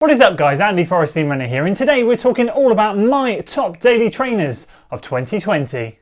What is up guys, Andy Forrest Team Runner here, and today we're talking all about my top daily trainers of 2020.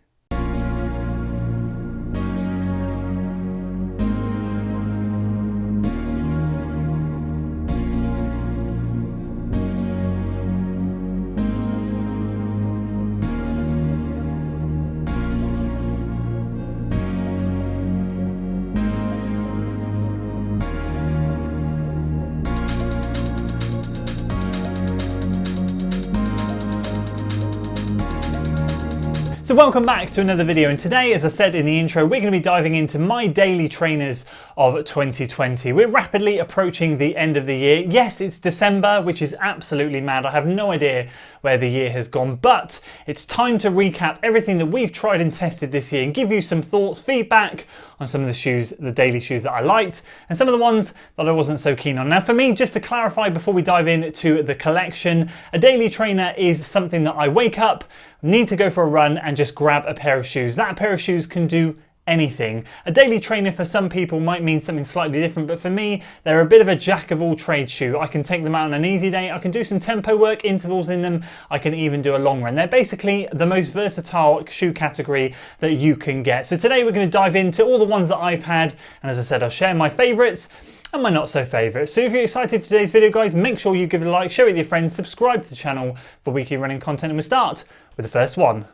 So welcome back to another video, and today, as I said in the intro, we're going to be diving into my daily trainers of 2020. We're rapidly approaching the end of the year. Yes, it's December, which is absolutely mad. I have no idea where the year has gone, but it's time to recap everything that we've tried and tested this year and give you some thoughts, feedback on some of the shoes, the daily shoes that I liked, and some of the ones that I wasn't so keen on. Now for me, just to clarify before we dive into the collection, a daily trainer is something that I wake up, need to go for a run and just grab a pair of shoes. That pair of shoes can do anything. A daily trainer for some people might mean something slightly different, but for me, they're a bit of a jack of all trades shoe. I can take them out on an easy day, I can do some tempo work, intervals in them, I can even do a long run. They're basically the most versatile shoe category that you can get. So today we're going to dive into all the ones that I've had, and as I said, I'll share my favourites and my not so favourites. So if you're excited for today's video guys, make sure you give it a like, share it with your friends, subscribe to the channel for weekly running content, and we'll start with the first one.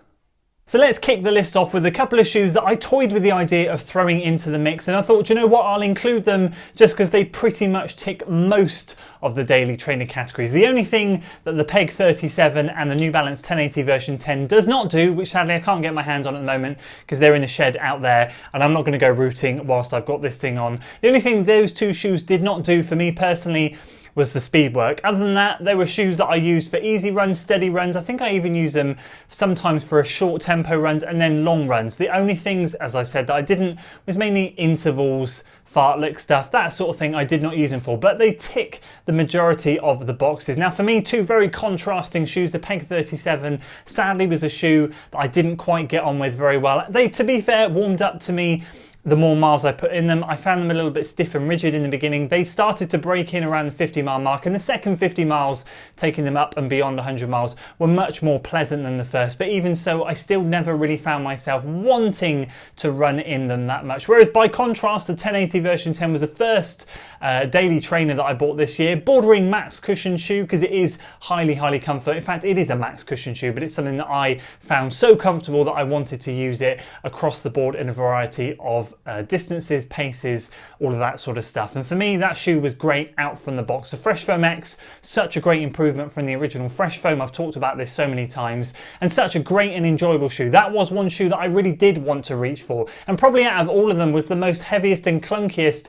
So let's kick the list off with a couple of shoes that I toyed with the idea of throwing into the mix, and I thought, you know what, I'll include them just because they pretty much tick most of the daily trainer categories. The only thing that the Peg 37 and the New Balance 1080 version 10 does not do, which sadly I can't get my hands on at the moment because they're in the shed out there and I'm not going to go rooting whilst I've got this thing on. The only thing those two shoes did not do for me personally was the speed work. Other than that, they were shoes that I used for easy runs, steady runs. I think I even use them sometimes for a short tempo runs and then long runs. The only things, as I said, that I didn't was mainly intervals, fartlek stuff, that sort of thing I did not use them for, but they tick the majority of the boxes. Now for me, two very contrasting shoes. The Peg 37 sadly was a shoe that I didn't quite get on with very well. They, to be fair, warmed up to me the more miles I put in them. I found them a little bit stiff and rigid in the beginning. They started to break in around the 50-mile mark, and the second 50 miles, taking them up and beyond 100 miles, were much more pleasant than the first. But even so, I still never really found myself wanting to run in them that much. Whereas by contrast, the 1080 version 10 was the first daily trainer that I bought this year, bordering max cushion shoe because it is highly comfort. In fact, it is a max cushion shoe, but it's something that I found so comfortable that I wanted to use it across the board in a variety of distances, paces, all of that sort of stuff. And for me, that shoe was great out from the box. The Fresh Foam X, such a great improvement from the original Fresh Foam. I've talked about this so many times, and such a great and enjoyable shoe. That was one shoe that I really did want to reach for, and probably out of all of them was the most heaviest and clunkiest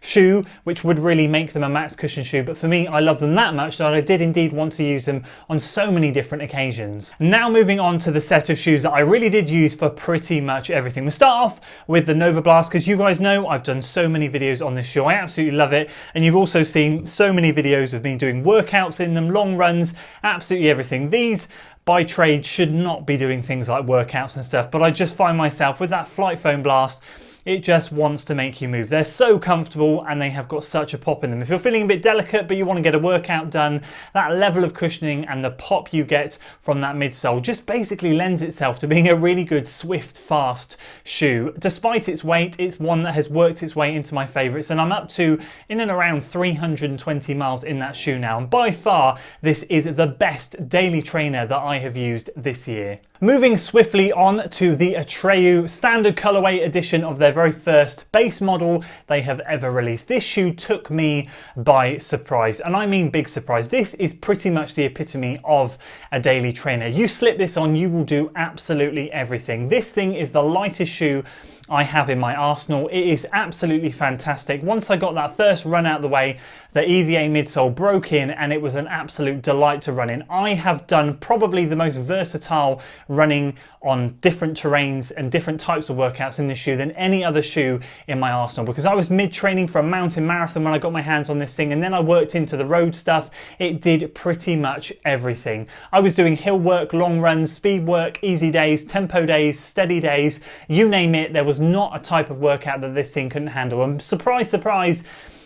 shoe, which would really make them a max cushion shoe. But for me, I love them that much that I did indeed want to use them on so many different occasions. Now moving on to the set of shoes that I really did use for pretty much everything. We'll start off with the Nova Blast, because you guys know I've done so many videos on this shoe. I absolutely love it, and you've also seen so many videos of me doing workouts in them, long runs, absolutely everything. These by trade should not be doing things like workouts and stuff, but I just find myself with that Flight Foam Blast, it just wants to make you move. They're so comfortable and they have got such a pop in them. If you're feeling a bit delicate but you want to get a workout done, that level of cushioning and the pop you get from that midsole just basically lends itself to being a really good, swift, fast shoe. Despite its weight, it's one that has worked its way into my favourites, and I'm up to in and around 320 miles in that shoe now. And by far, this is the best daily trainer that I have used this year. Moving swiftly on to the Atreyu standard colorway edition of their very first base model they have ever released. This shoe took me by surprise, and I mean big surprise. This is pretty much the epitome of a daily trainer. You slip this on, you will do absolutely everything. This thing is the lightest shoe I have in my arsenal. It is absolutely fantastic. Once I got that first run out of the way, the EVA midsole broke in and it was an absolute delight to run in. I have done probably the most versatile running on different terrains and different types of workouts in this shoe than any other shoe in my arsenal, because I was mid-training for a mountain marathon when I got my hands on this thing, and then I worked into the road stuff. It did pretty much everything. I was doing hill work, long runs, speed work, easy days, tempo days, steady days, you name it. There was not a type of workout that this thing couldn't handle. And surprise, surprise,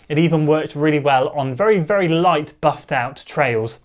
It even worked really well on very, very light buffed out trails.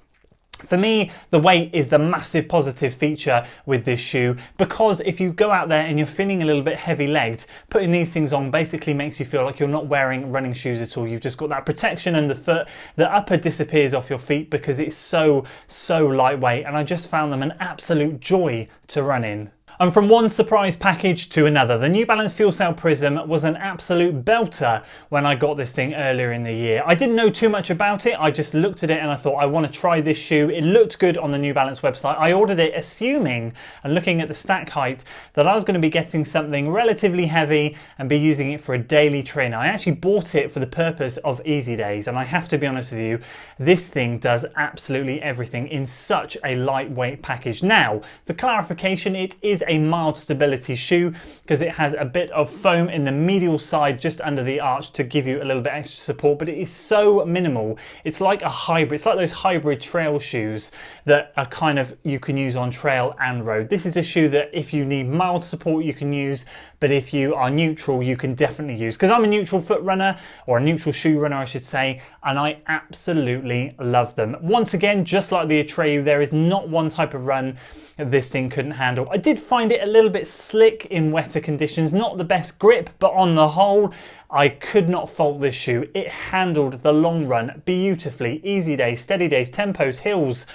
For me, the weight is the massive positive feature with this shoe, because if you go out there and you're feeling a little bit heavy-legged, putting these things on basically makes you feel like you're not wearing running shoes at all. You've just got that protection underfoot. The upper disappears off your feet because it's so lightweight, and I just found them an absolute joy to run in. And from one surprise package to another, the New Balance Fuel Cell Prism was an absolute belter when I got this thing earlier in the year. I didn't know too much about it, I just looked at it and I thought I want to try this shoe. It looked good on the New Balance website. I ordered it assuming and looking at the stack height that I was going to be getting something relatively heavy and be using it for a daily trainer. I actually bought it for the purpose of easy days, and I have to be honest with you, this thing does absolutely everything in such a lightweight package. Now, for clarification, it is a mild stability shoe because it has a bit of foam in the medial side just under the arch to give you a little bit extra support, but it is so minimal. It's like a hybrid, it's like those hybrid trail shoes that are kind of, you can use on trail and road. This is a shoe that if you need mild support you can use, but if you are neutral you can definitely use, because I'm a neutral foot runner, or a neutral shoe runner I should say, and I absolutely love them. Once again, just like the Atreyu, there is not one type of run this thing couldn't handle. I did find it a little bit slick in wetter conditions, not the best grip, but on the whole I could not fault this shoe. It handled the long run beautifully. Easy days, steady days, tempos, hills,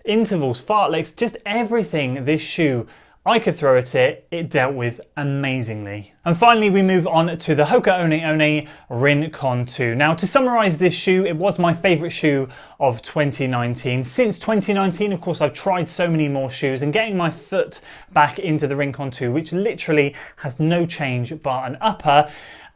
intervals, fartleks, just everything this shoe I could throw at it, it dealt with amazingly. And finally we move on to the Hoka One One Rincon 2. Now, to summarise this shoe, it was my favourite shoe of 2019. Since 2019, of course, I've tried so many more shoes, and getting my foot back into the Rincon 2, which literally has no change bar an upper,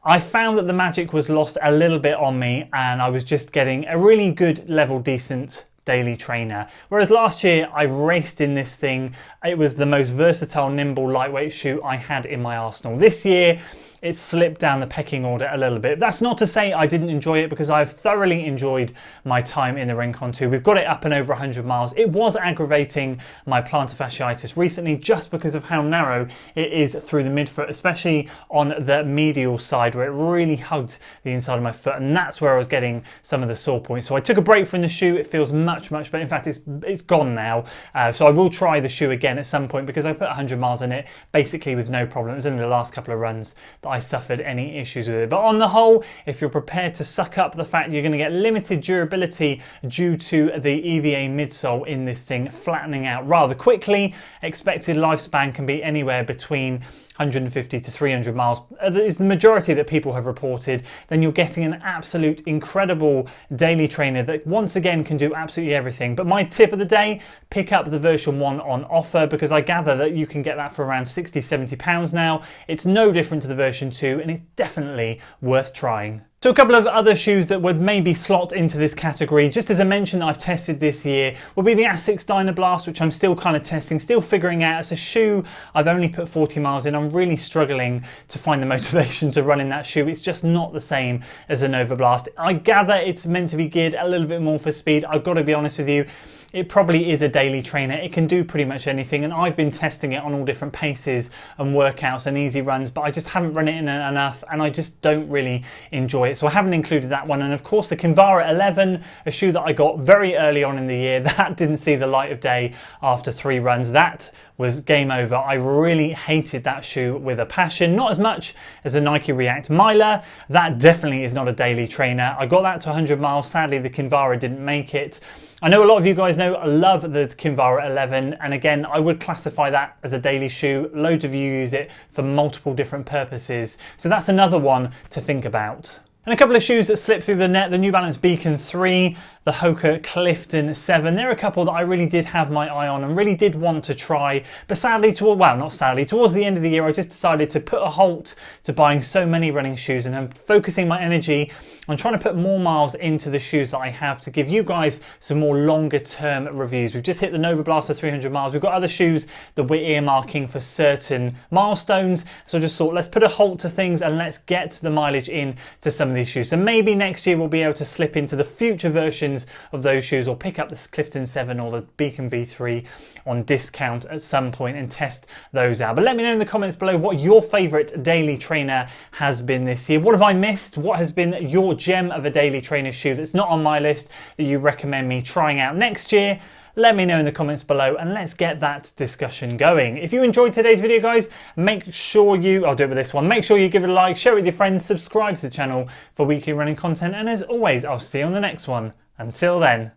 I found that the magic was lost a little bit on me, and I was just getting a really good level, decent daily trainer. Whereas last year I raced in this thing. It was the most versatile, nimble, lightweight shoe I had in my arsenal. This year it's slipped down the pecking order a little bit. That's not to say I didn't enjoy it, because I've thoroughly enjoyed my time in the Rincon 2. We've got it up and over 100 miles. It was aggravating my plantar fasciitis recently just because of how narrow it is through the midfoot, especially on the medial side where it really hugged the inside of my foot, and that's where I was getting some of the sore points. So I took a break from the shoe. It feels much better. In fact, it's gone now. So I will try the shoe again at some point, because I put 100 miles in it basically with no problem. It was only the last couple of runs that I suffered any issues with it. But on the whole, if you're prepared to suck up the fact you're going to get limited durability due to the EVA midsole in this thing flattening out rather quickly, expected lifespan can be anywhere between 150 to 300 miles is the majority that people have reported, then you're getting an absolute incredible daily trainer that once again can do absolutely everything. But my tip of the day, pick up the version 1 on offer, because I gather that you can get that for around 60-70 pounds now. It's no different to the version 2, and it's definitely worth trying. So a couple of other shoes that would maybe slot into this category, just as I mentioned I've tested this year, will be the Asics Dynablast, which I'm still kind of testing, still figuring out. It's a shoe I've only put 40 miles in. I'm really struggling to find the motivation to run in that shoe. It's just not the same as a Nova Blast. I gather it's meant to be geared a little bit more for speed. I've got to be honest with you, it probably is a daily trainer. It can do pretty much anything, and I've been testing it on all different paces and workouts and easy runs, but I just haven't run it in enough, and I just don't really enjoy it. So I haven't included that one. And of course the Kinvara 11, a shoe that I got very early on in the year, that didn't see the light of day after 3 runs. That was game over. I really hated that shoe with a passion, not as much as the Nike React Miler. That definitely is not a daily trainer. I got that to 100 miles. Sadly, the Kinvara didn't make it. I know a lot of you guys know I love the Kinvara 11, and again I would classify that as a daily shoe. Loads of you use it for multiple different purposes, so that's another one to think about. And a couple of shoes that slipped through the net, the New Balance Beacon 3, the Hoka Clifton 7. They're a couple that I really did have my eye on and really did want to try, but sadly, towards the end of the year I just decided to put a halt to buying so many running shoes, and I'm focusing my energy on trying to put more miles into the shoes that I have to give you guys some more longer term reviews. We've just hit the Nova Blaster 300 miles. We've got other shoes that we're earmarking for certain milestones, so I just thought let's put a halt to things and let's get the mileage in to some of these shoes. So maybe next year we'll be able to slip into the future versions versions of those shoes, or pick up the Clifton 7 or the Beacon V3 on discount at some point and test those out. But let me know in the comments below what your favourite daily trainer has been this year. What have I missed? What has been your gem of a daily trainer shoe that's not on my list that you recommend me trying out next year? Let me know in the comments below and let's get that discussion going. If you enjoyed today's video, guys, make sure you, I'll do it with this one, make sure you give it a like, share it with your friends, subscribe to the channel for weekly running content, and as always, I'll see you on the next one. Until then.